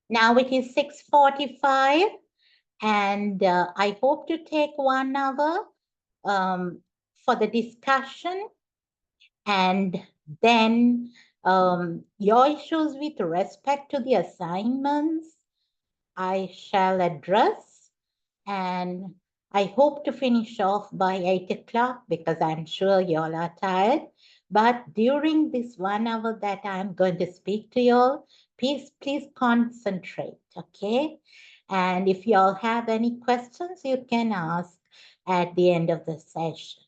Now it is 6:45, and I hope to take 1 hour for the discussion, and then your issues with respect to the assignments I shall address, and I hope to finish off by 8 o'clock because I'm sure you all are tired. But during this 1 hour that I'm going to speak to you all, please concentrate, okay? And if you all have any questions, you can ask at the end of the session.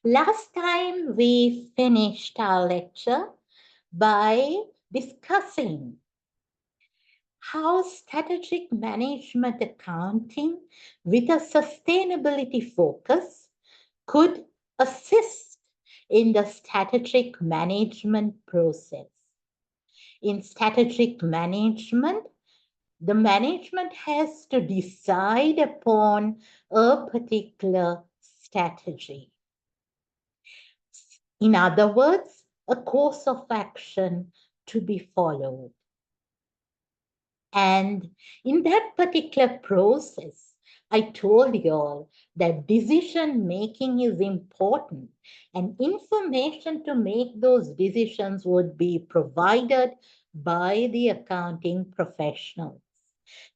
Last time we finished our lecture by discussing how strategic management accounting with a sustainability focus could assist in the strategic management process. In strategic management, the management has to decide upon a particular strategy. In other words, a course of action to be followed. And in that particular process, I told you all that decision making is important, and information to make those decisions would be provided by the accounting professionals.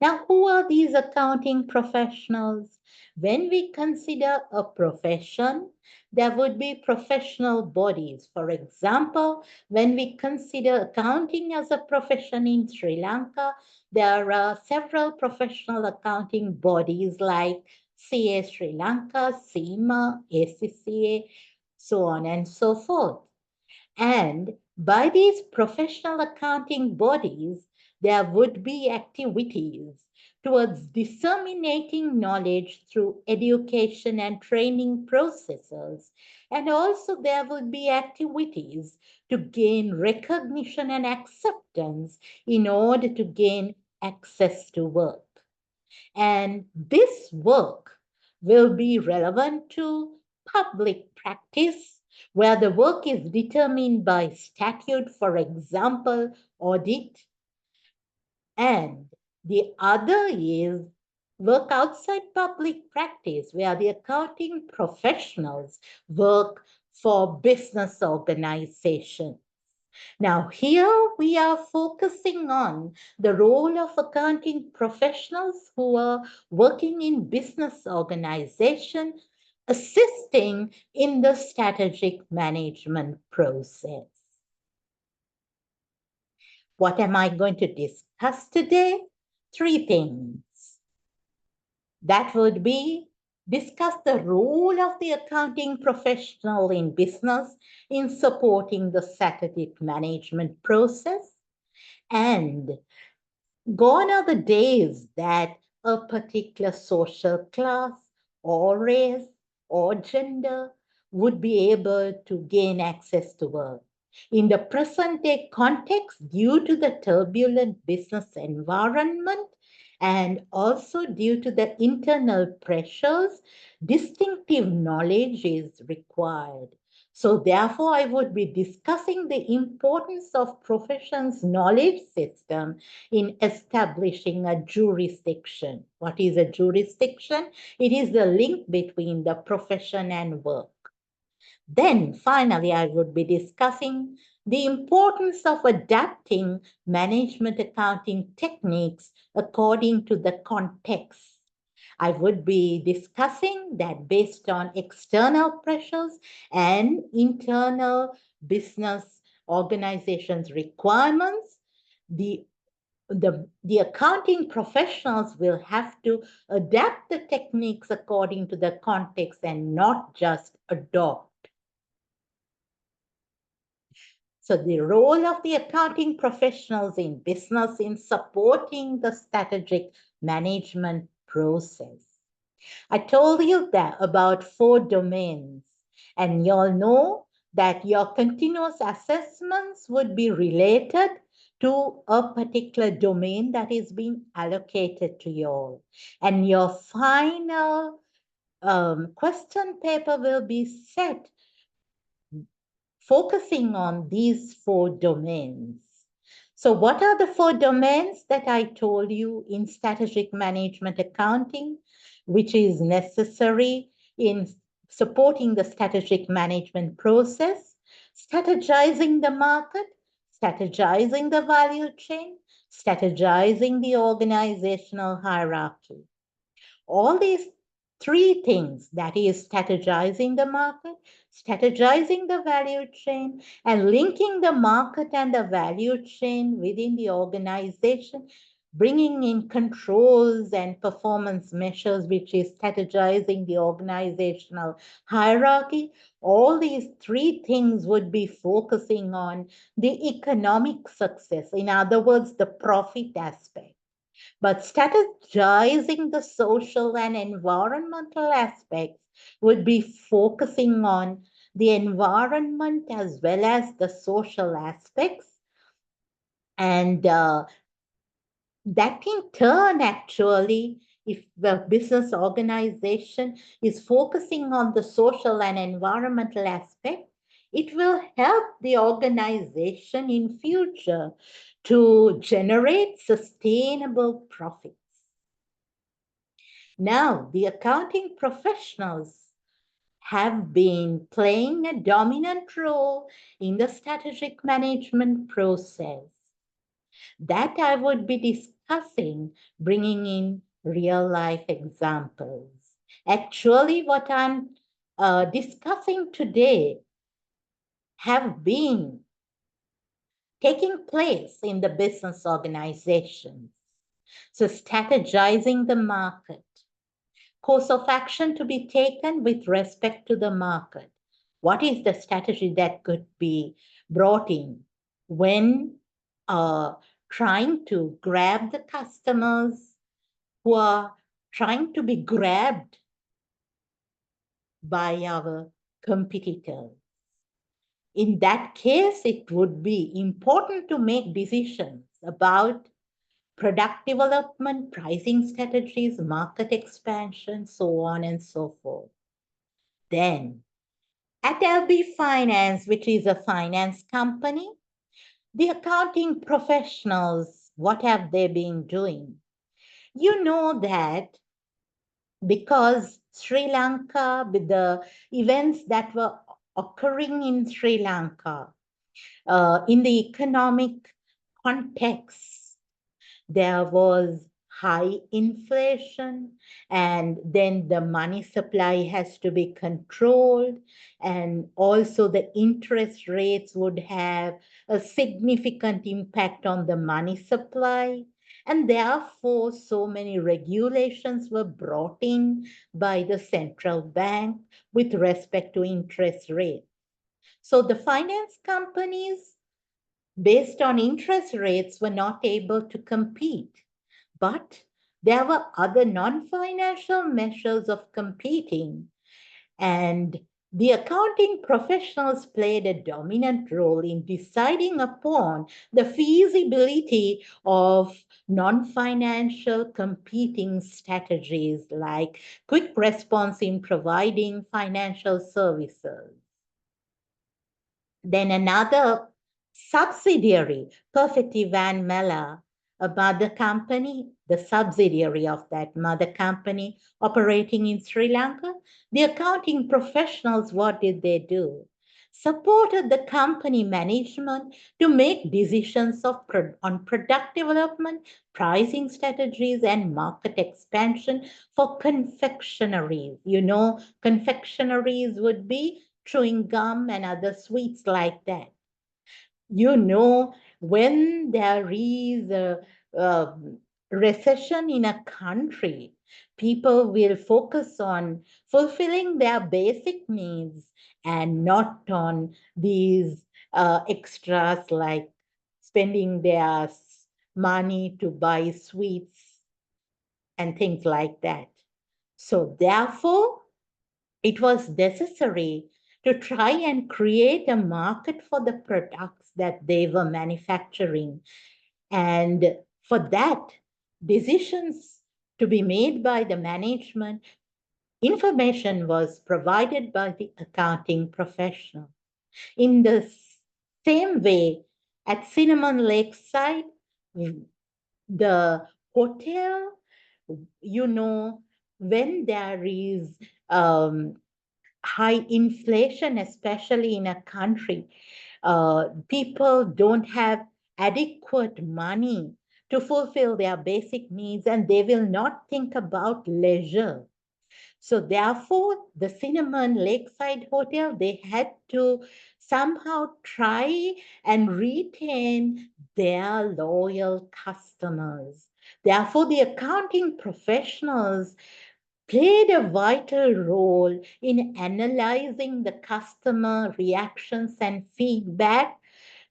Now, who are these accounting professionals? When we consider a profession, there would be professional bodies. For example, when we consider accounting as a profession in Sri Lanka, there are several professional accounting bodies like CA Sri Lanka, SEMA, ACCA, so on and so forth. And by these professional accounting bodies, there would be activities towards disseminating knowledge through education and training processes. And also there would be activities to gain recognition and acceptance in order to gain access to work. And this work will be relevant to public practice, where the work is determined by statute, for example, audit. And the other is work outside public practice, where the accounting professionals work for business organizations. Now, here we are focusing on the role of accounting professionals who are working in business organization, assisting in the strategic management process. What am I going to discuss today? 3 things. That would be discuss the role of the accounting professional in business in supporting the strategic management process, and gone are the days that a particular social class or race or gender would be able to gain access to work. In the present day context, due to the turbulent business environment and also due to the internal pressures, distinctive knowledge is required. So therefore, I would be discussing the importance of profession's knowledge system in establishing a jurisdiction. What is a jurisdiction? It is the link between the profession and work. Then finally, I would be discussing the importance of adapting management accounting techniques according to the context. I would be discussing that based on external pressures and internal business organizations' requirements, the the accounting professionals will have to adapt the techniques according to the context and not just adopt. So the role of the accounting professionals in business in supporting the strategic management process. I told you that about 4 domains, and you all know that your continuous assessments would be related to a particular domain that is being allocated to you all. And your final question paper will be set focusing on these 4 domains. So, what are the four domains that I told you in strategic management accounting, which is necessary in supporting the strategic management process? Strategizing the market, strategizing the value chain, strategizing the organizational hierarchy. All these three things, that is strategizing the market, strategizing the value chain, and linking the market and the value chain within the organization, bringing in controls and performance measures, which is strategizing the organizational hierarchy. All these three things would be focusing on the economic success, in other words, the profit aspect. But strategizing the social and environmental aspects would be focusing on the environment as well as the social aspects. And that in turn, actually, if the business organization is focusing on the social and environmental aspect, it will help the organization in future to generate sustainable profits. Now, the accounting professionals have been playing a dominant role in the strategic management process. That I would be discussing, bringing in real life examples. Actually, what I'm discussing today have been taking place in the business organizations. So, strategizing the market, course of action to be taken with respect to the market. What is the strategy that could be brought in when trying to grab the customers who are trying to be grabbed by our competitors? In that case, it would be important to make decisions about product development, pricing strategies, market expansion, so on and so forth. Then, at LB Finance, which is a finance company, the accounting professionals, what have they been doing? You know that because Sri Lanka, with the events that were occurring in Sri Lanka, in the economic context, there was high inflation, and then the money supply has to be controlled, and also the interest rates would have a significant impact on the money supply. And therefore, so many regulations were brought in by the central bank with respect to interest rates. So the finance companies, based on interest rates, were not able to compete. But there were other non-financial measures of competing, and the accounting professionals played a dominant role in deciding upon the feasibility of non-financial competing strategies like quick response in providing financial services. Then another subsidiary, Perfective Van Mella, a mother company, the subsidiary of that mother company operating in Sri Lanka. The accounting professionals, what did they do? Supported the company management to make decisions on product development, pricing strategies, and market expansion for confectionaries. You know, confectionaries would be chewing gum and other sweets like that. You know, when there is a recession in a country, people will focus on fulfilling their basic needs and not on these extras like spending their money to buy sweets and things like that. So, therefore, it was necessary to try and create a market for the products that they were manufacturing. And for that, decisions to be made by the management, information was provided by the accounting professional. In the same way, At Cinnamon Lakeside, the hotel, you know, when there is high inflation, especially in a country, people don't have adequate money to fulfill their basic needs, and they will not think about leisure. So therefore, the Cinnamon Lakeside Hotel, they had to somehow try and retain their loyal customers. Therefore, the accounting professionals played a vital role in analyzing the customer reactions and feedback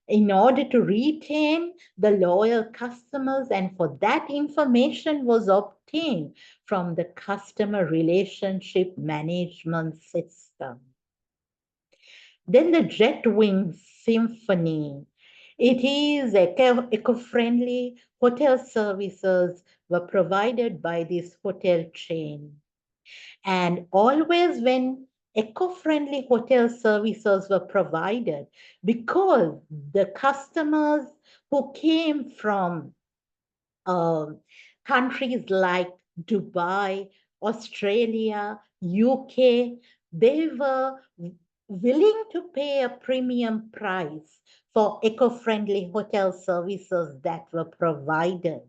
in order to retain the loyal customers, and for that information was obtained from the customer relationship management system. Then the Jet Wing Symphony. It is eco-friendly hotel services were provided by this hotel chain. And always when eco-friendly hotel services were provided, because the customers who came from um, countries like Dubai, Australia, UK, they were willing to pay a premium price for eco-friendly hotel services that were provided.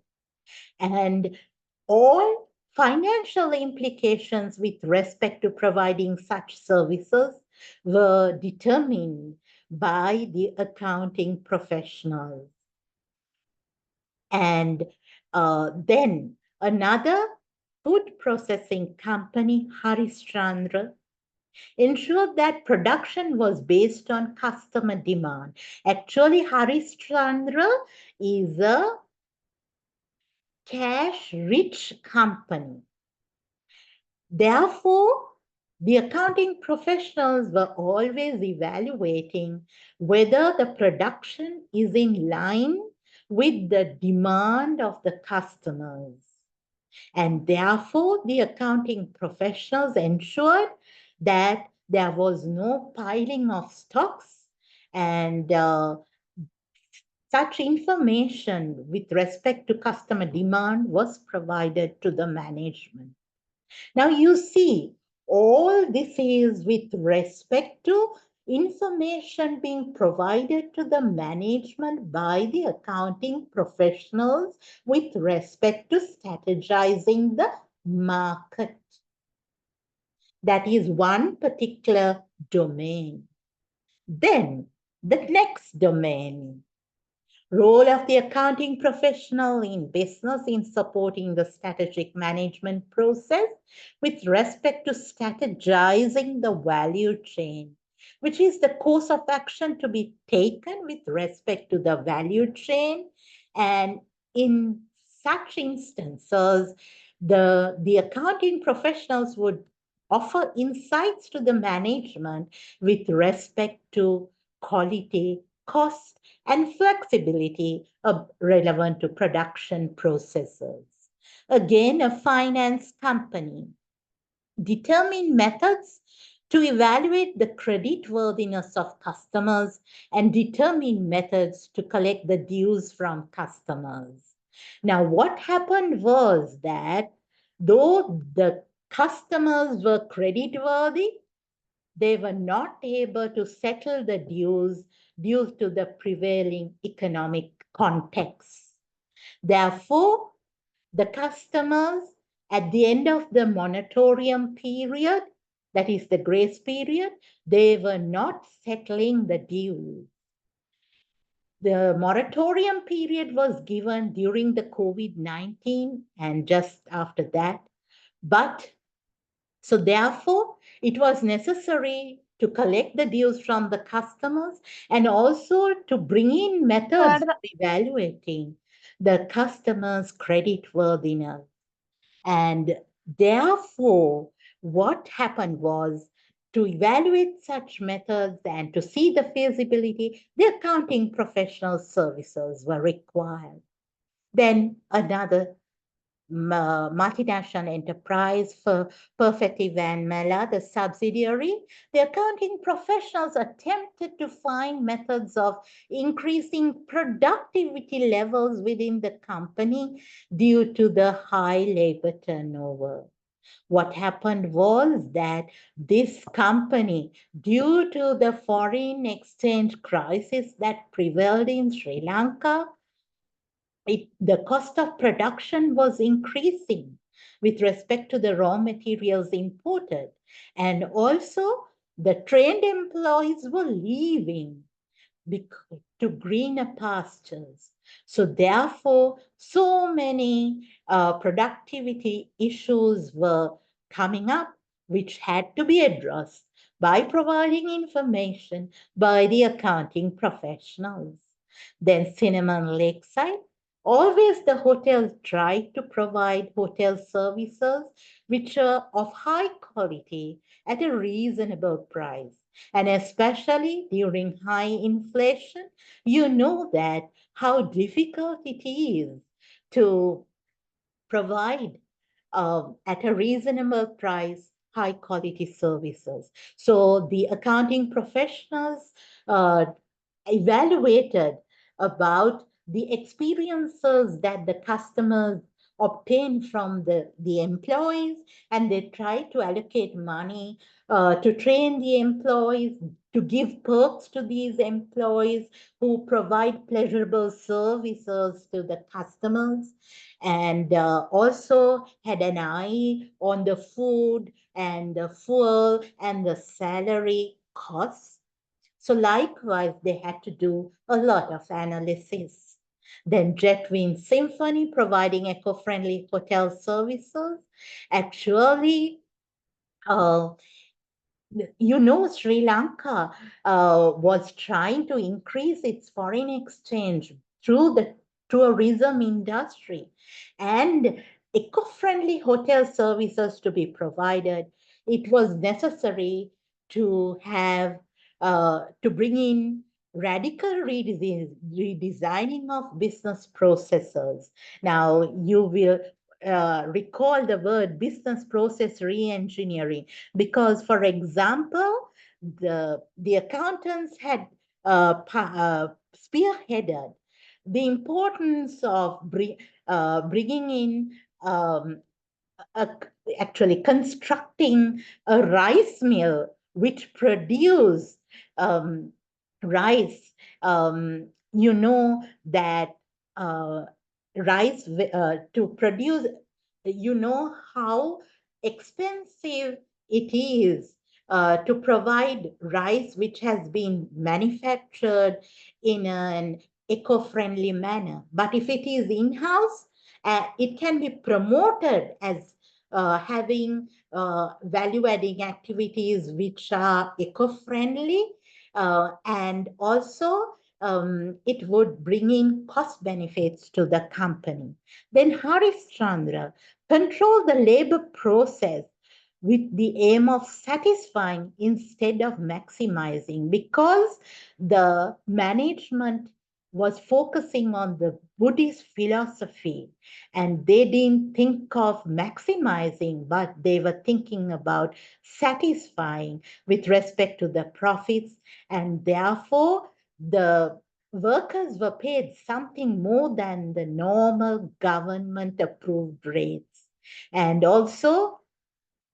And all financial implications with respect to providing such services were determined by the accounting professionals. And then another food processing company, Harishchandra, ensured that production was based on customer demand. Actually, Harishchandra is a cash-rich company. Therefore, the accounting professionals were always evaluating whether the production is in line with the demand of the customers. And therefore, the accounting professionals ensured that there was no piling of stocks, and such information with respect to customer demand was provided to the management. Now you see, all this is with respect to information being provided to the management by the accounting professionals with respect to strategizing the market. That is one particular domain. Then the next domain, role of the accounting professional in business in supporting the strategic management process with respect to strategizing the value chain, which is the course of action to be taken with respect to the value chain. And in such instances, the accounting professionals would offer insights to the management with respect to quality, cost, and flexibility relevant to production processes. Again, a finance company determine methods to evaluate the creditworthiness of customers and determine methods to collect the dues from customers. Now, what happened was that though the customers were creditworthy, they were not able to settle the dues due to the prevailing economic context. Therefore, the customers at the end of the moratorium period, that is the grace period, they were not settling the dues. The moratorium period was given during the COVID-19 and just after that. But so therefore, it was necessary to collect the dues from the customers and also to bring in methods of evaluating the customer's creditworthiness. And therefore, what happened was to evaluate such methods and to see the feasibility, the accounting professional services were required. Then another multinational enterprise for Perfective and Mela, the subsidiary, the accounting professionals attempted to find methods of increasing productivity levels within the company due to the high labor turnover. What happened was that this company, due to the foreign exchange crisis that prevailed in Sri Lanka, the cost of production was increasing with respect to the raw materials imported. And also, the trained employees were leaving to greener pastures. So, therefore, so many productivity issues were coming up, which had to be addressed by providing information by the accounting professionals. Then, Cinnamon Lakeside. Always the hotels tried to provide hotel services which are of high quality at a reasonable price. And especially during high inflation, you know that how difficult it is to provide at a reasonable price high quality services. So the accounting professionals uh, evaluated about the experiences that the customers obtain from the employees, and they try to allocate money to train the employees, to give perks to these employees who provide pleasurable services to the customers, and also had an eye on the food and the fuel and the salary costs. So likewise, they had to do a lot of analysis. Then Jetwin Symphony providing eco-friendly hotel services. Actually, uh, Sri Lanka was trying to increase its foreign exchange through the tourism industry, and eco-friendly hotel services to be provided. It was necessary to have to bring in radical redesigning of business processes. Now you will recall the word business process re-engineering, because, for example, the accountants had spearheaded the importance of bringing in a, actually constructing a rice mill which produce um, rice. You know that rice to produce, you know how expensive it is to provide rice which has been manufactured in an eco-friendly manner. But if it is in-house, it can be promoted as having value-adding activities which are eco-friendly, and also it would bring in cost benefits to the company. Then Haris Chandra control the labor process with the aim of satisfying instead of maximizing, because the management was focusing on the Buddhist philosophy, and they didn't think of maximizing, but they were thinking about satisfying with respect to the profits, and therefore the workers were paid something more than the normal government approved rates. And also,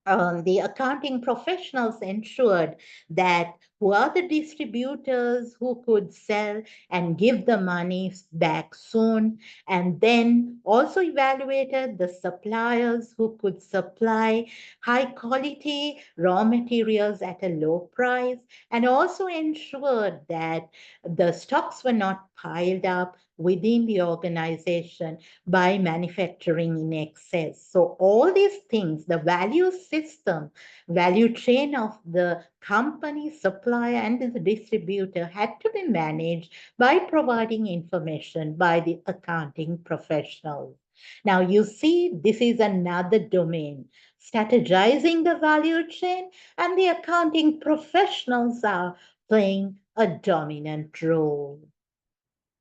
the accounting professionals ensured that who are the distributors who could sell and give the money back soon, and then also evaluated the suppliers who could supply high quality raw materials at a low price, and also ensured that the stocks were not piled up within the organization by manufacturing in excess. So all these things, the value system, value chain of the company, supplier, and the distributor had to be managed by providing information by the accounting professionals. Now you see, this is another domain, strategizing the value chain, and the accounting professionals are playing a dominant role.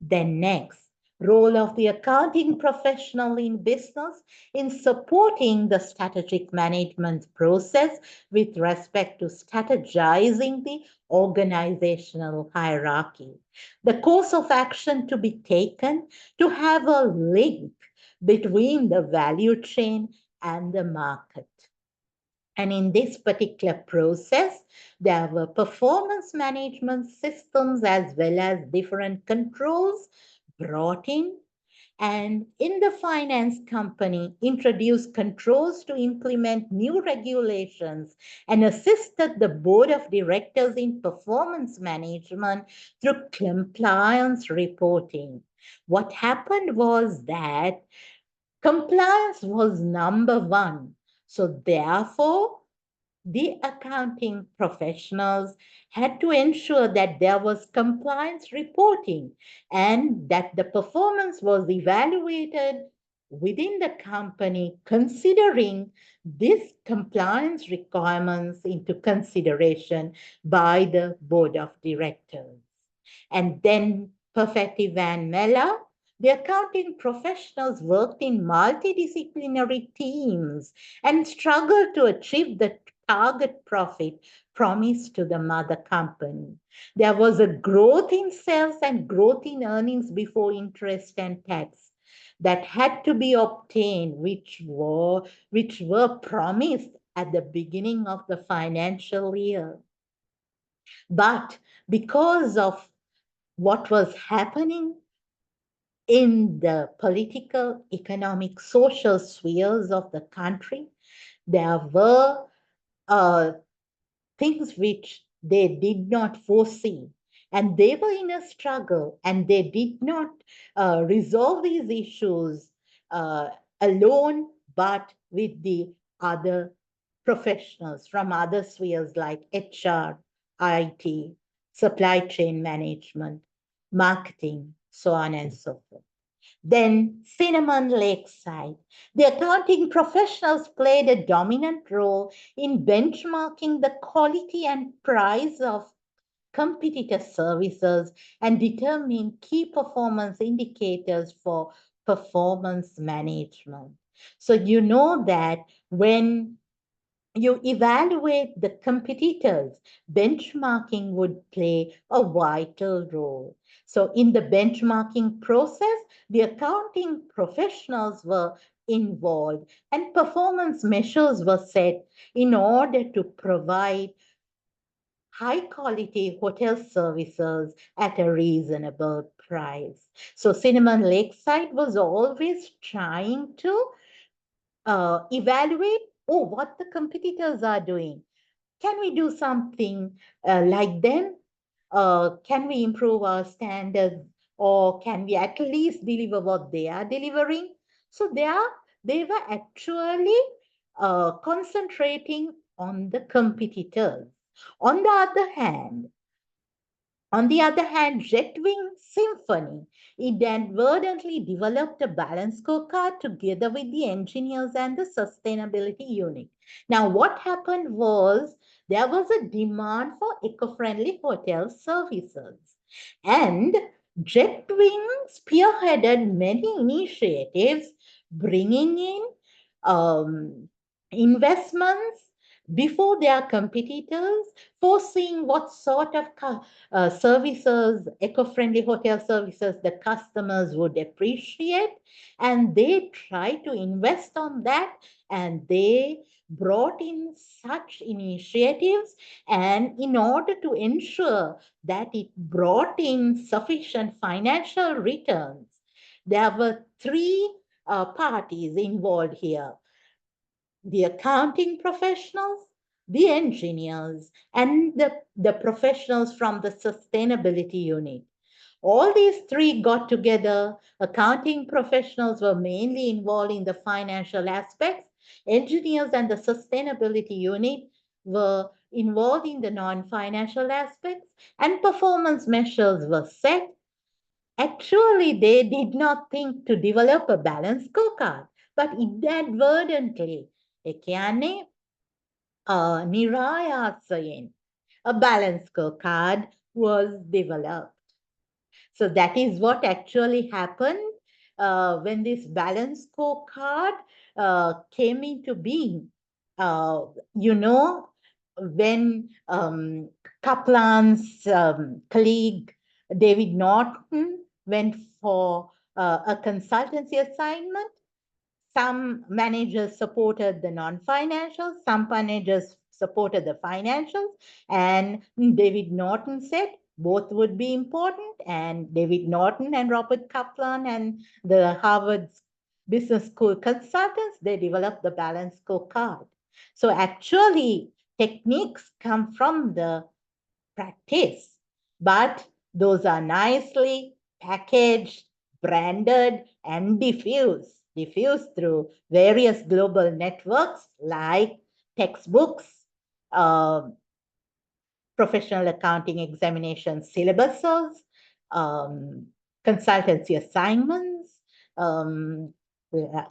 Then next, Role of the accounting professional in business in supporting the strategic management process with respect to strategizing the organizational hierarchy. The course of action to be taken to have a link between the value chain and the market. And in this particular process, there were performance management systems as well as different controls brought in. And in the finance company, introduced controls to implement new regulations and assisted the board of directors in performance management through compliance reporting. What happened was that compliance was number one. So, therefore, the accounting professionals had to ensure that there was compliance reporting and that the performance was evaluated within the company, considering these compliance requirements into consideration by the board of directors. And then Perfetti Van Mella, the accounting professionals worked in multidisciplinary teams and struggled to achieve the target profit promised to the mother company. There was a growth in sales and growth in earnings before interest and tax that had to be obtained, which were promised at the beginning of the financial year. But because of what was happening in the political, economic, social spheres of the country, there were uh, things which they did not foresee. And they were in a struggle and they did not resolve these issues uh, alone, but with the other professionals from other spheres like HR, IT, supply chain management, marketing, so on and so forth. Then Cinnamon Lakeside. The accounting professionals played a dominant role in benchmarking the quality and price of competitor services and determining key performance indicators for performance management. So you know that when you evaluate the competitors, benchmarking would play a vital role. So, in the benchmarking process, the accounting professionals were involved and performance measures were set in order to provide high quality hotel services at a reasonable price. So, Cinnamon Lakeside was always trying to evaluate, oh, what the competitors are doing. Can we do something like them? Can we improve our standards, or can we at least deliver what they are delivering? So they were actually concentrating on the competitors. On the other hand, Jetwing Symphony inadvertently developed a balance scorecard together with the engineers and the sustainability unit. Now, what happened was there was a demand for eco-friendly hotel services, and Jetwing spearheaded many initiatives bringing in um, investments before their competitors, foreseeing what sort of services, eco-friendly hotel services, the customers would appreciate, and they try to invest on that, and they brought in such initiatives, and in order to ensure that it brought in sufficient financial returns, there were three parties involved here: the accounting professionals, the engineers, and the professionals from the sustainability unit. All these three got together. Accounting professionals were mainly involved in the financial aspects. Engineers and the sustainability unit were involved in the non financial aspects, and performance measures were set. Actually, they did not think to develop a balanced scorecard, but inadvertently, ඒ කියන්නේ නිරායාසයෙන්, a balanced scorecard was developed. So that is what actually happened when this balance scorecard came into being. Uh, you know, when Kaplan's colleague David Norton went for a consultancy assignment, some managers supported the non-financials, some managers supported the financials, and David Norton said both would be important. And David Norton and Robert Kaplan and the Harvard Business School consultants, they developed the balanced scorecard. So actually, techniques come from the practice, but those are nicely packaged, branded, and diffused through various global networks like textbooks, uh, professional accounting examination syllabuses, um, consultancy assignments, um,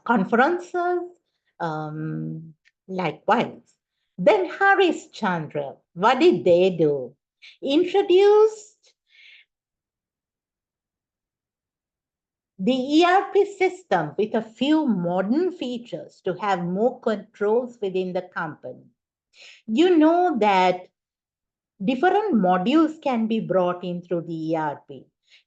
conferences, um, likewise. Then Haris Chandra, what did they do? Introduced the ERP system with a few modern features to have more controls within the company. You know that different modules can be brought in through the ERP.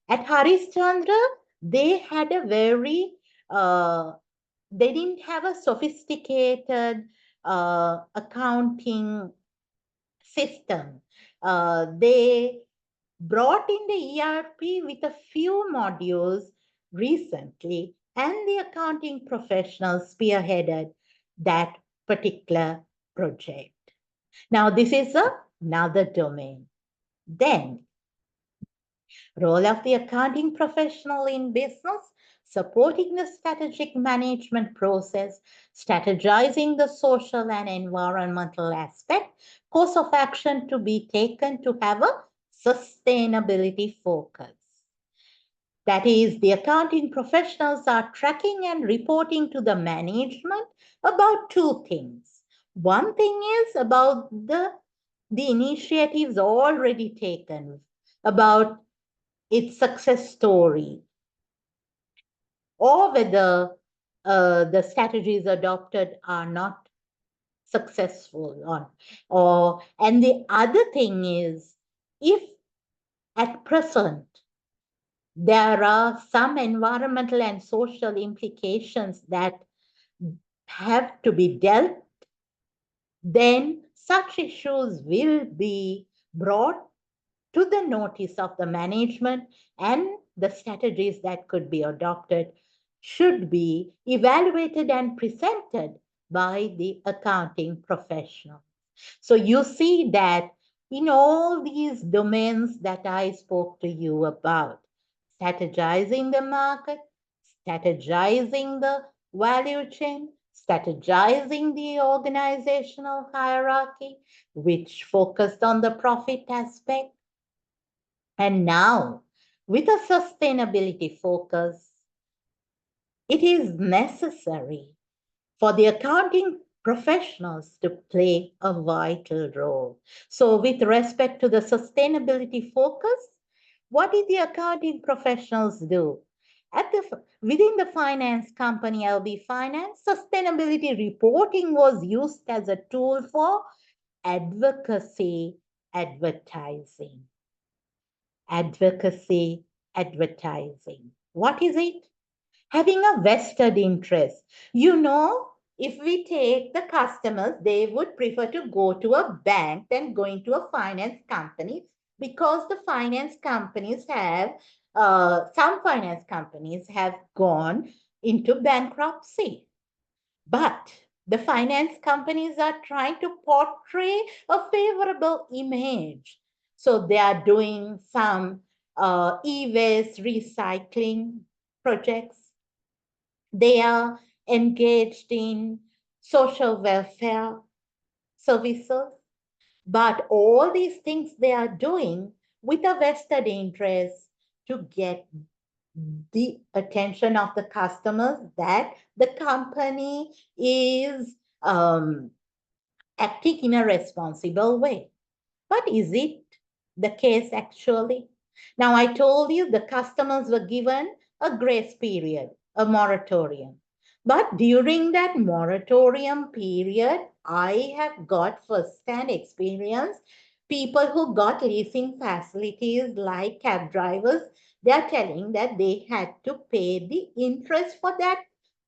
At Harishchandra, they had a very, they didn't have a sophisticated accounting system. They brought in the ERP with a few modules recently, and the accounting professionals spearheaded that particular project. Now, this is another domain. Then, role of the accounting professional in business, supporting the strategic management process, strategizing the social and environmental aspect, course of action to be taken to have a sustainability focus. That is, the accounting professionals are tracking and reporting to the management about two things. One thing is about the initiatives already taken, about its success story, or whether the strategies adopted are not successful or and the other thing is, if at present there are some environmental and social implications that have to be dealt, then such issues will be brought to the notice of the management, and the strategies that could be adopted should be evaluated and presented by the accounting professional. So you see that in all these domains that I spoke to you about, strategizing the market, strategizing the value chain, strategizing the organizational hierarchy, which focused on the profit aspect. And now, with a sustainability focus, it is necessary for the accounting professionals to play a vital role. So, with respect to the sustainability focus, what did the accounting professionals do? Within the finance company, LB Finance, sustainability reporting was used as a tool for advocacy advertising. Advocacy advertising. What is it? Having a vested interest. You know, if we take the customers, they would prefer to go to a bank than going to a finance company, because the finance companies have, some finance companies have gone into bankruptcy. But the finance companies are trying to portray a favorable image. So they are doing some e-waste recycling projects. They are engaged in social welfare services. But all these things they are doing with a vested interest to get the attention of the customers that the company is acting in a responsible way. But is it the case actually? Now, I told you the customers were given a grace period, a moratorium. But during that moratorium period, I have got first-hand experience. People who got leasing facilities like cab drivers, they are telling that they had to pay the interest for that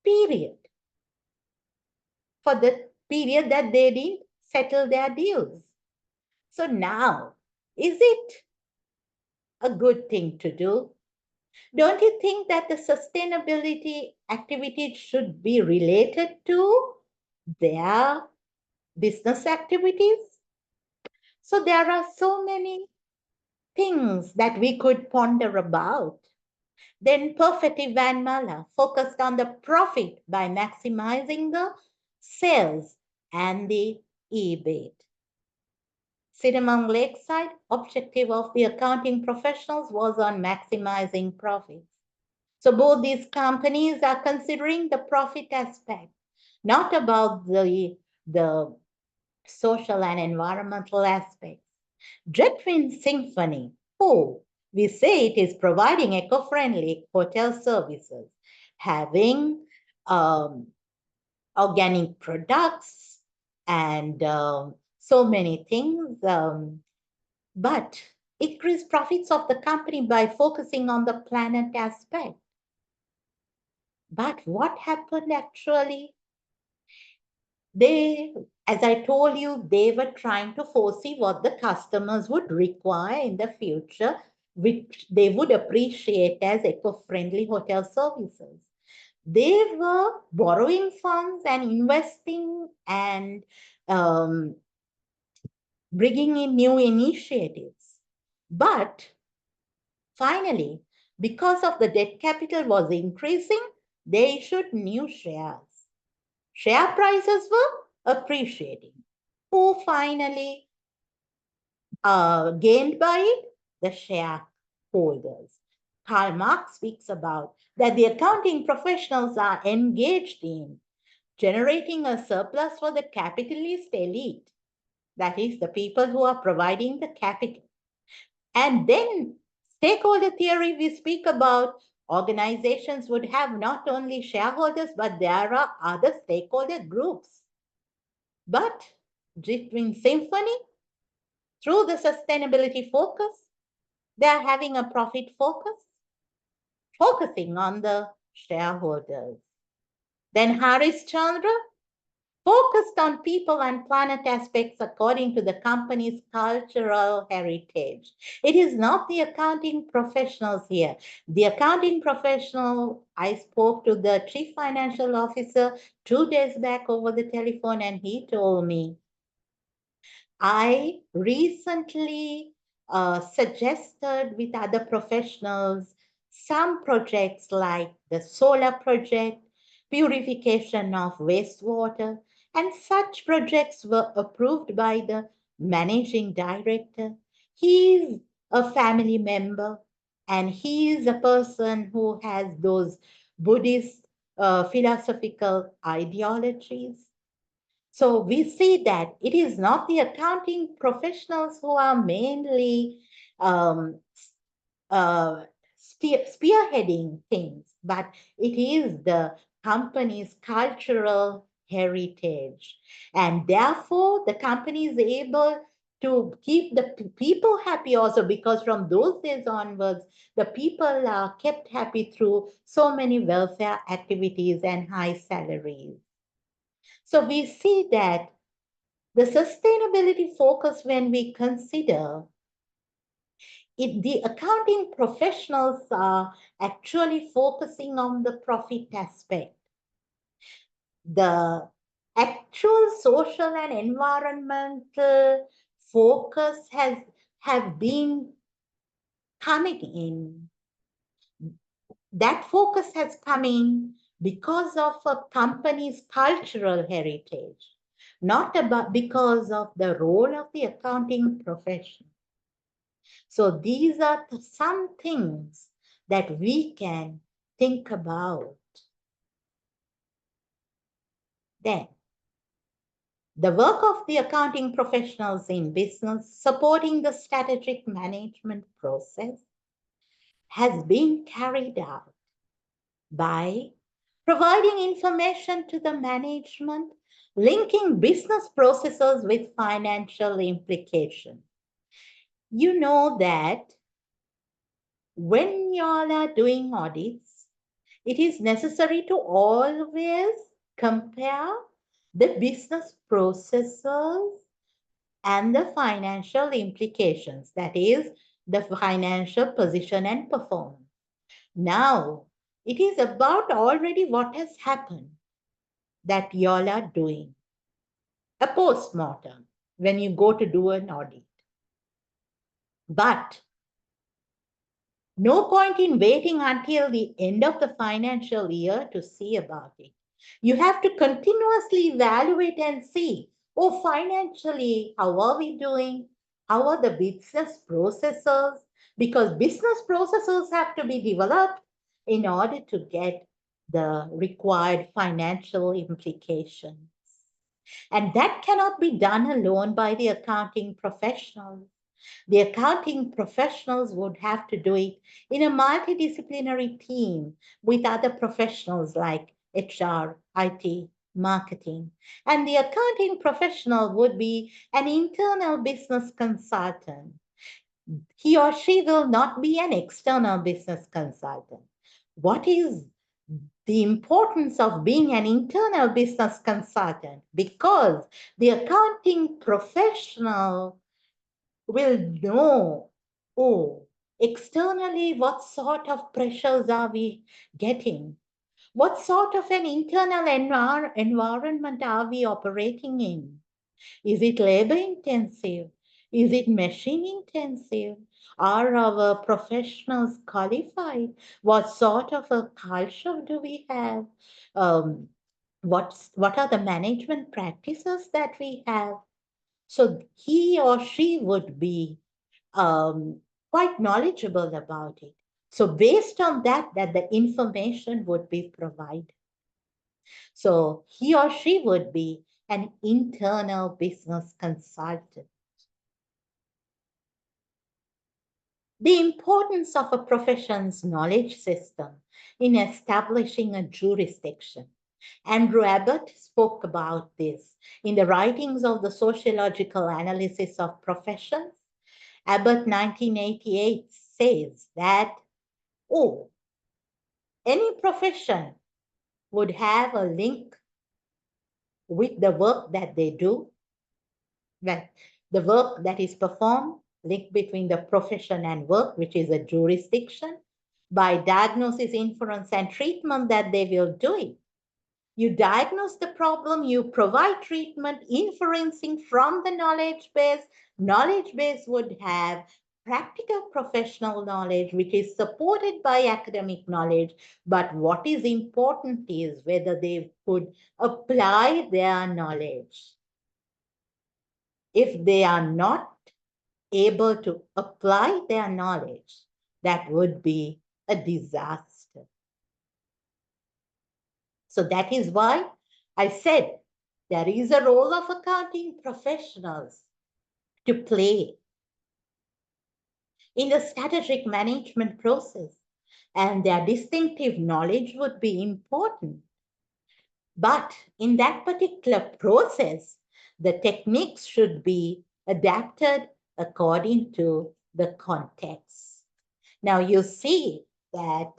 period, for the period that they didn't settle their deals. So now, is it a good thing to do? Don't you think that the sustainability activities should be related to their business activities? So there are so many things that we could ponder about. Then Perfetti Van Mala focused on the profit by maximizing the sales and the EBIT. Cinnamon Lakeside objective of the accounting professionals was on maximizing profits. So both these companies are considering the profit aspect, not about the social and environmental aspects. Jetwind Symphony, oh, we say it is providing eco-friendly hotel services, having organic products and so many things. But increase profits of the company by focusing on the planet aspect. But what happened actually? They, as I told you, they were trying to foresee what the customers would require in the future, which they would appreciate as eco-friendly hotel services. They were borrowing funds and investing and um, bringing in new initiatives. But finally, because of the debt capital was increasing, they issued new shares. Share prices were appreciating. Who finally gained by it? The shareholders. Karl Marx speaks about that the accounting professionals are engaged in generating a surplus for the capitalist elite. That is, the people who are providing the capital. And then stakeholder theory, we speak about organizations would have not only shareholders, but there are other stakeholder groups. But between Symphony, through the sustainability focus, they are having a profit focus, focusing on the shareholders. Then Harris Chandra focused on people and planet aspects according to the company's cultural heritage. It is not the accounting professionals here. The accounting professional, I spoke to the chief financial officer 2 days back over the telephone, and he told me, I recently suggested with other professionals some projects like the solar project, purification of wastewater, and such projects were approved by the managing director. He is a family member and he is a person who has those Buddhist philosophical ideologies. So we see that it is not the accounting professionals who are mainly um, spearheading things, but it is the company's cultural heritage. And therefore, the company is able to keep the people happy also, because from those days onwards, the people are kept happy through so many welfare activities and high salaries. So we see that the sustainability focus, when we consider it, the accounting professionals are actually focusing on the profit aspect. The actual social and environmental focus have been coming in. That focus has come in because of a company's cultural heritage, not about because of the role of the accounting profession. So these are some things that we can think about. Then, the work of the accounting professionals in business, supporting the strategic management process. has been carried out by providing information to the management, linking business processes with financial implications. You know that when y'all are doing audits, it is necessary to always compare the business processes and the financial implications, that is, the financial position and performance. Now, it is about already what has happened that y'all are doing a post-mortem when you go to do an audit. But no point in waiting until the end of the financial year to see about it. You have to continuously evaluate and see, oh, financially, how are we doing? How are the business processes? Because business processes have to be developed in order to get the required financial implications. And that cannot be done alone by the accounting professionals. The accounting professionals would have to do it in a multidisciplinary team with other professionals like HR, IT, marketing. And the accounting professional would be an internal business consultant. He or she will not be an external business consultant. What is the importance of being an internal business consultant? Because the accounting professional will know, oh, externally, what sort of pressures are we getting? What sort of an internal environment are we operating in? Is it labor intensive? Is it machine intensive? Are our professionals qualified? What sort of a culture do we have? Um, what are the management practices that we have? So he or she would be quite knowledgeable about it. So based on that, the information would be provided. So he or she would be an internal business consultant. The importance of a profession's knowledge system in establishing a jurisdiction. Andrew Abbott spoke about this in the writings of the Sociological Analysis of Professions. Abbott 1988 says that, oh, any profession would have a link with the work that they do, that the work that is performed, link between the profession and work, which is a jurisdiction, by diagnosis, inference, and treatment that they will do it. You diagnose the problem, you provide treatment, inferencing from the knowledge base. Knowledge base would have practical professional knowledge, which is supported by academic knowledge. But what is important is whether they could apply their knowledge. If they are not able to apply their knowledge, that would be a disaster. So that is why I said there is a role of accounting professionals to play in the strategic management process, and their distinctive knowledge would be important. But in that particular process, the techniques should be adapted according to the context. Now you see that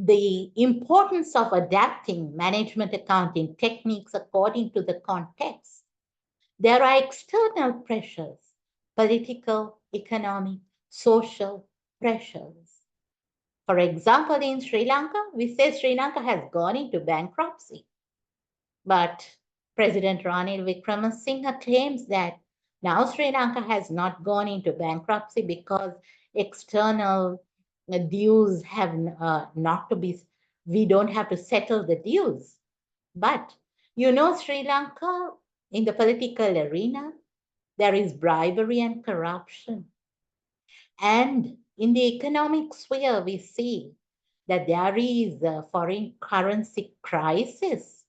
the importance of adapting management accounting techniques according to the context. There are external pressures, political, economic, social pressures. For example, in Sri Lanka, we say Sri Lanka has gone into bankruptcy. But President Ranil Wickremesinghe claims that now Sri Lanka has not gone into bankruptcy because external dues have not to be, we don't have to settle the dues. But you know, Sri Lanka, in the political arena, there is bribery and corruption. And in the economic sphere, we see that there is a foreign currency crisis.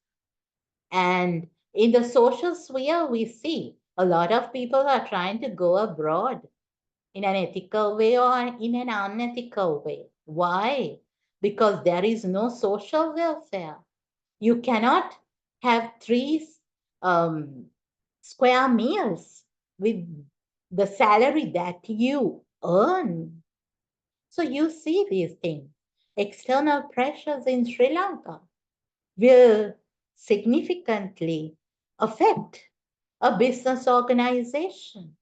And in the social sphere, we see a lot of people are trying to go abroad. in an ethical way or in an unethical way. Why? Because there is no social welfare. You cannot have three um, square meals with the salary that you earn. So you see these things. External pressures in Sri Lanka will significantly affect a business organization.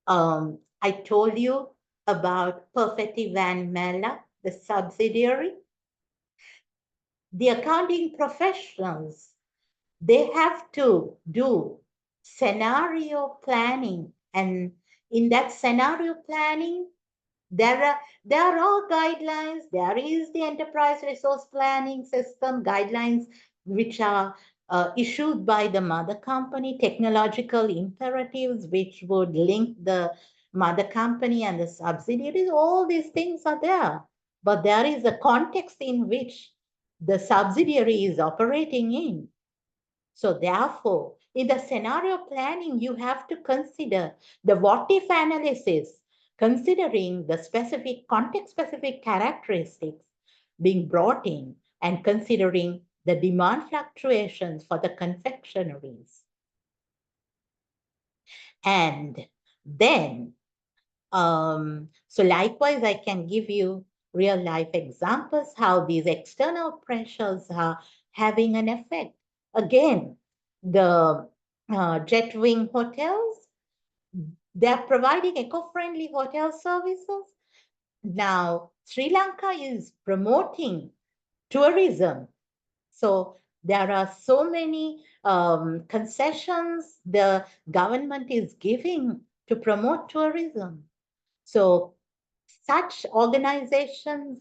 I told you about Perfetti Van Mella, the subsidiary. The accounting professionals, they have to do scenario planning. And in that scenario planning, there are guidelines. There is the enterprise resource planning system guidelines, which are issued by the mother company, technological imperatives, which would link the mother company and the subsidiaries. All these things are there. But there is a context in which the subsidiary is operating in. So therefore, in the scenario planning, you have to consider the what if analysis, considering the specific context specific characteristics being brought in and considering the demand fluctuations for the confectionaries. And then, so likewise, I can give you real life examples how these external pressures are having an effect. Again, the jet wing hotels, they're providing eco-friendly hotel services. Now, Sri Lanka is promoting tourism. So there are so many concessions the government is giving to promote tourism. So such organizations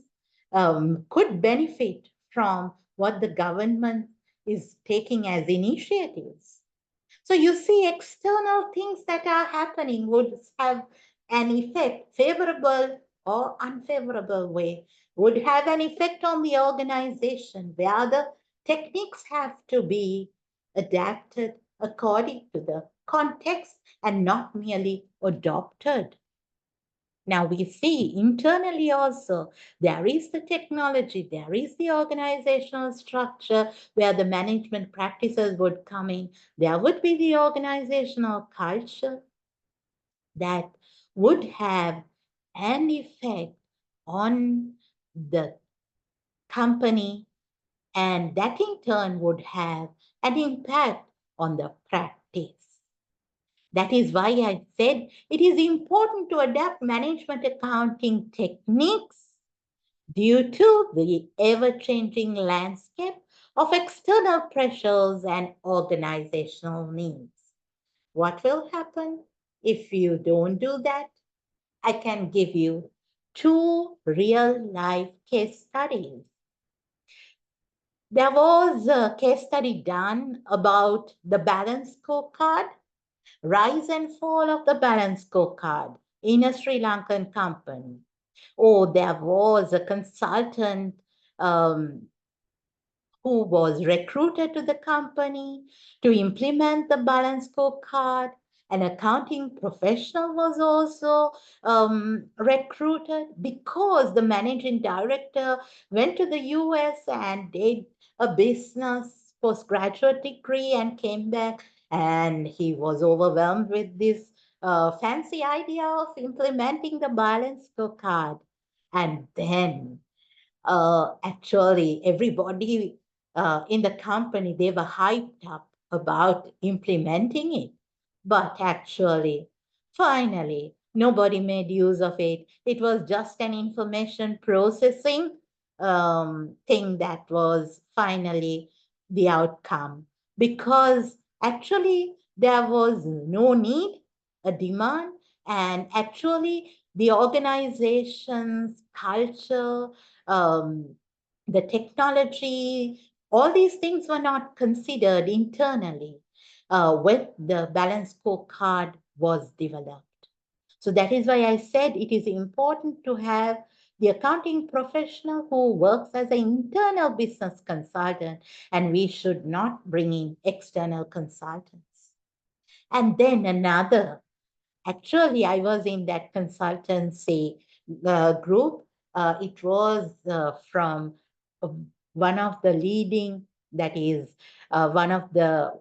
could benefit from what the government is taking as initiatives. So you see, external things that are happening would have an effect, favorable or unfavorable way, would have an effect on the organization where the techniques have to be adapted according to the context and not merely adopted. Now we see internally also, there is the technology, there is the organizational structure where the management practices would come in. There would be the organizational culture that would have an effect on the company, and that in turn would have an impact on the practice. That is why I said it is important to adapt management accounting techniques due to the ever-changing landscape of external pressures and organizational needs. What will happen if you don't do that? I can give you two real-life case studies. There was a case study done about the balance scorecard, rise and fall of the balance scorecard in a Sri Lankan company. Oh, there was a consultant um, who was recruited to the company to implement the balance scorecard. An accounting professional was also recruited because the managing director went to the US and did a business postgraduate degree and came back, and he was overwhelmed with this fancy idea of implementing the balance scorecard. And then actually everybody in the company, they were hyped up about implementing it. But actually, finally, nobody made use of it. It was just an information processing thing that was finally the outcome. Because actually, there was no need, a demand, and actually, the organization's culture, um, the technology, all these things were not considered internally when the balance scorecard was developed. So that is why I said it is important to have the accounting professional who works as an internal business consultant, and we should not bring in external consultants. And then another Actually, I was in that consultancy group. It was from uh, one of the leading, that is, one of the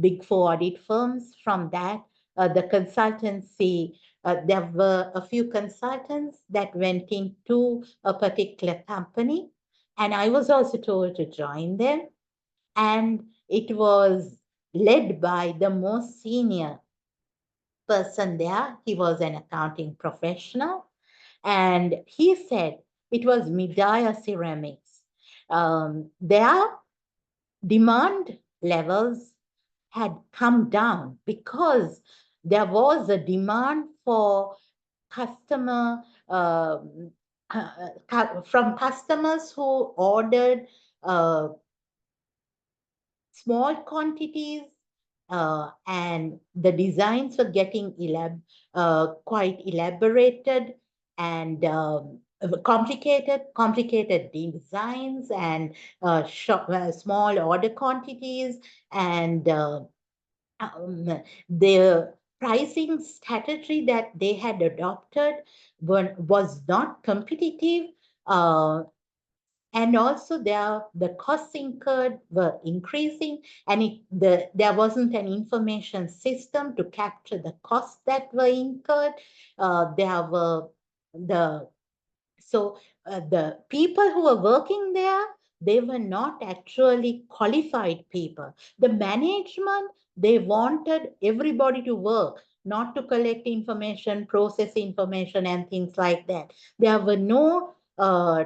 big four audit firms. From that, the consultancy, there were a few consultants that went into a particular company, and I was also told to join them. And it was led by the most senior person there. He was an accounting professional. And he said it was Midaya Ceramics. Their demand levels had come down because there was a demand for customer from customers who ordered uh, small quantities, and the designs were getting quite elaborated and complicated designs and small order quantities, and the pricing strategy that they had adopted was not competitive. And also the costs incurred were increasing, and there wasn't an information system to capture the costs that were incurred. There were the so the people who were working there, they were not actually qualified people. The management, they wanted everybody to work, not to collect information, process information, and things like that. There were no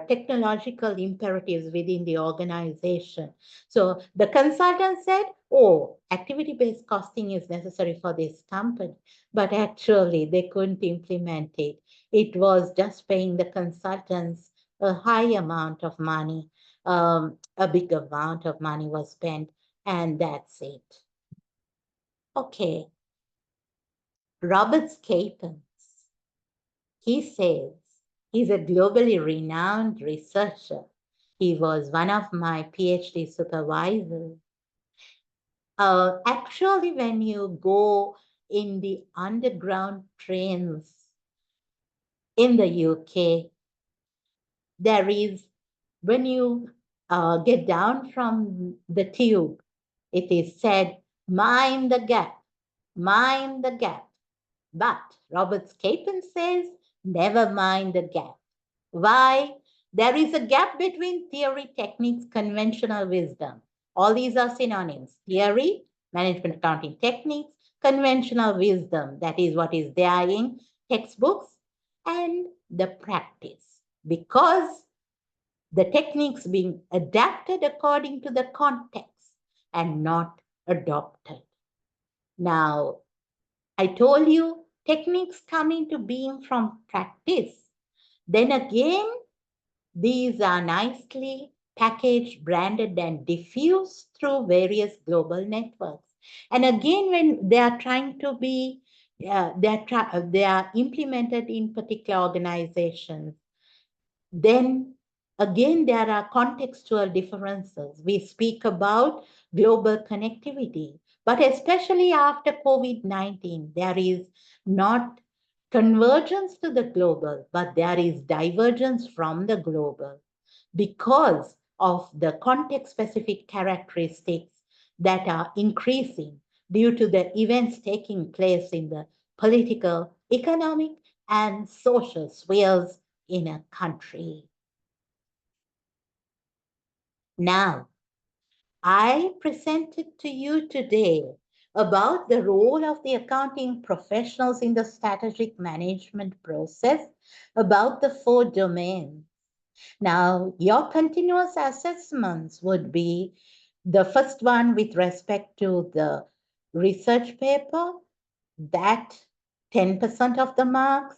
technological imperatives within the organization. So the consultant said, oh, activity-based costing is necessary for this company. But actually, they couldn't implement it. It was just paying the consultants a high amount of money. A big amount of money was spent, and that's it. Okay, Robert Capons, he says he's a globally renowned researcher. He was one of my PhD supervisors. Actually, when you go in the underground trains in the UK, there is, when you get down from the tube, it is said, mind the gap, mind the gap. But Robert Capon says, never mind the gap. Why? There is a gap between theory, techniques, conventional wisdom. All these are synonyms. Theory, management accounting techniques, conventional wisdom, that is what is there in textbooks, and the practice. Because the techniques being adapted according to the context and not adopted. Now, I told you techniques come into being from practice. Then again, these are nicely packaged, branded, and diffused through various global networks. And again, when they are trying to be, they are implemented in particular organizations, then again, there are contextual differences. We speak about global connectivity, but especially after COVID-19, there is not convergence to the global, but there is divergence from the global because of the context-specific characteristics that are increasing due to the events taking place in the political, economic, and social spheres in a country. Now, I presented to you today about the role of the accounting professionals in the strategic management process, about the four domains. Now, your continuous assessments would be the first one with respect to the research paper, that 10% of the marks,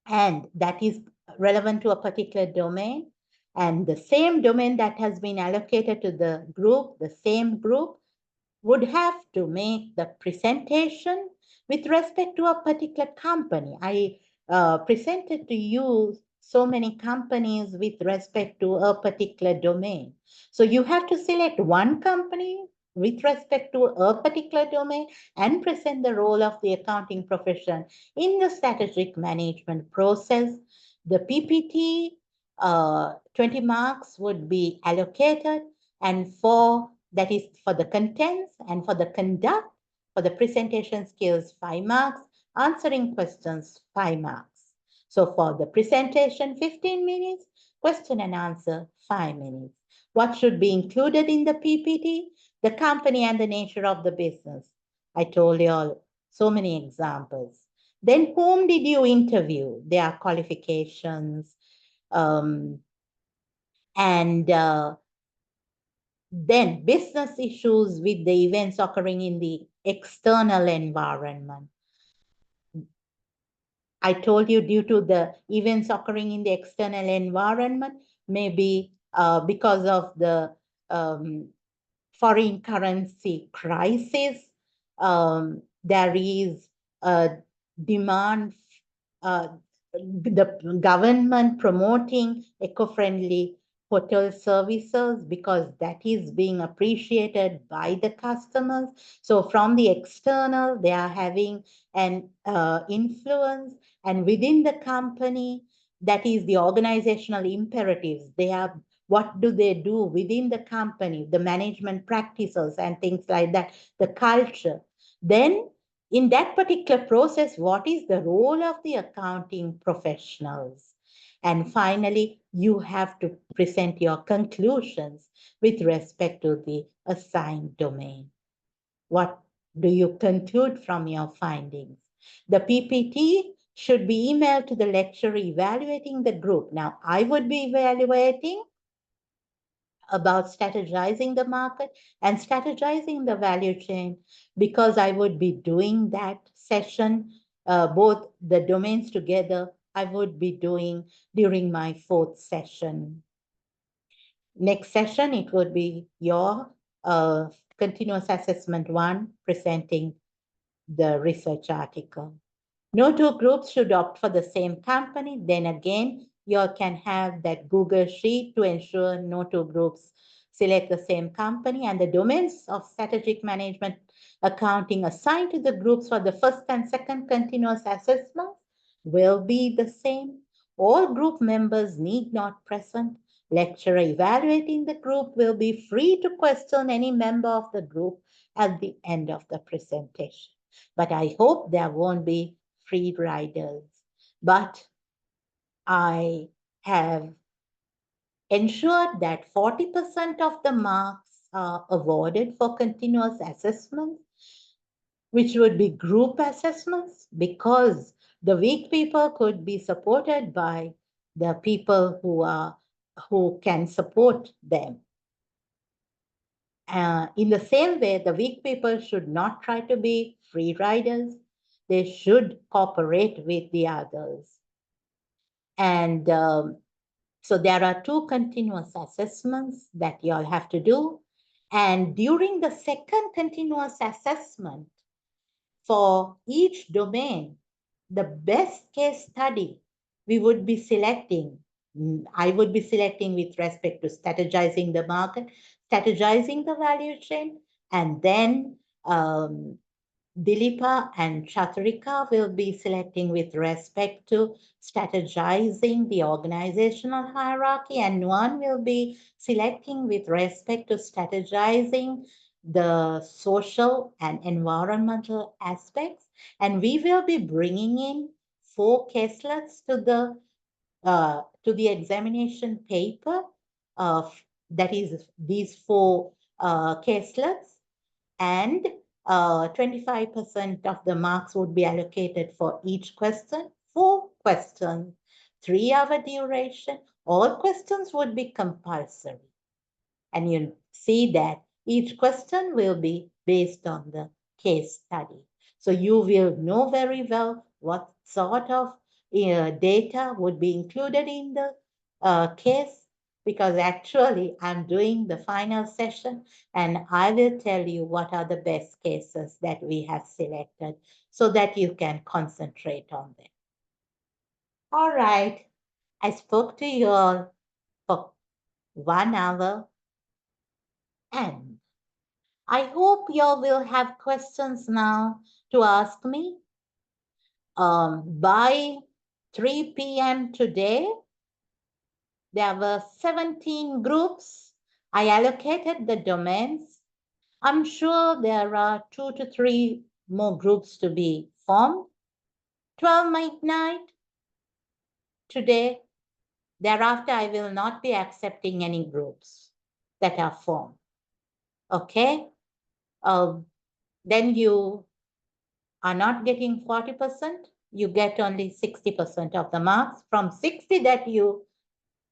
and that is relevant to a particular domain. And the same domain that has been allocated to the group, the same group, would have to make the presentation with respect to a particular company. I presented to you so many companies with respect to a particular domain. So you have to select one company with respect to a particular domain and present the role of the accounting profession in the strategic management process. The PPT, 20 marks would be allocated, and that is for the contents, and for the conduct, for the presentation skills, 5 marks, answering questions, 5 marks. So for the presentation, 15 minutes, question and answer, 5 minutes. What should be included in the PPT? The company and the nature of the business. I told you all so many examples. Then whom did you interview? Their qualifications, and then business issues with the events occurring in the external environment. I told you, due to the events occurring in the external environment, maybe because of the foreign currency crisis, there is a demand, the government promoting eco-friendly hotel services because that is being appreciated by the customers. So from the external, they are having an influence, and within the company, that is the organizational imperatives. They have, what do they do within the company, the management practices and things like that, the culture. Then in that particular process, what is the role of the accounting professionals? And finally, you have to present your conclusions with respect to the assigned domain. What do you conclude from your findings? The PPT should be emailed to the lecturer evaluating the group. Now, I would be evaluating about strategizing the market and strategizing the value chain, because I would be doing that session, both the domains together, I would be doing during my 4th session. Next session, it would be your continuous assessment 1, presenting the research article. No two groups should opt for the same company. Then again, you can have that Google Sheet to ensure no two groups select the same company, and the domains of strategic management accounting assigned to the groups for the first and second continuous assessment will be the same. All group members need not present. Lecturer evaluating the group will be free to question any member of the group at the end of the presentation. But I hope there won't be free riders. But I have ensured that 40% of the marks are awarded for continuous assessments, which would be group assessments, because the weak people could be supported by the people who can support them. In the same way, the weak people should not try to be free riders. They should cooperate with the others. And so there are 2 continuous assessments that you all have to do. And during the second continuous assessment, for each domain, the best case study we would be selecting, I would be selecting with respect to strategizing the market, strategizing the value chain, and then Dilipa and Chaturika will be selecting with respect to strategizing the organizational hierarchy, and Nuan will be selecting with respect to strategizing the social and environmental aspects. And we will be bringing in 4 caselets to the examination paper of, that is, these 4 caselets, and 25% of the marks would be allocated for each question. 4 questions, 3-hour duration. All questions would be compulsory. And you'll see that each question will be based on the case study. So you will know very well what sort of data would be included in the case, because actually I'm doing the final session and I will tell you what are the best cases that we have selected so that you can concentrate on them. All right, I spoke to you all for 1 hour, and I hope you all will have questions now to ask me. By 3 p.m. today, there were 17 groups. I allocated the domains. I'm sure there are 2 to 3 more groups to be formed. 12 midnight today. Thereafter, I will not be accepting any groups that are formed. Okay? Then you are not getting 40%. You get only 60% of the marks. From 60 that you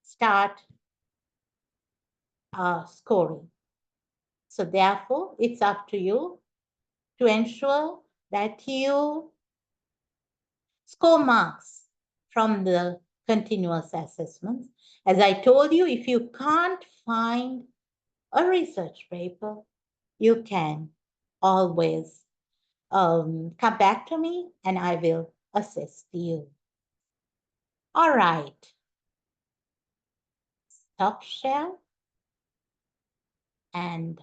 start scoring. So therefore, it's up to you to ensure that you score marks from the continuous assessments. As I told you, if you can't find a research paper, you can always come back to me and I will assist you. All right. Stop share and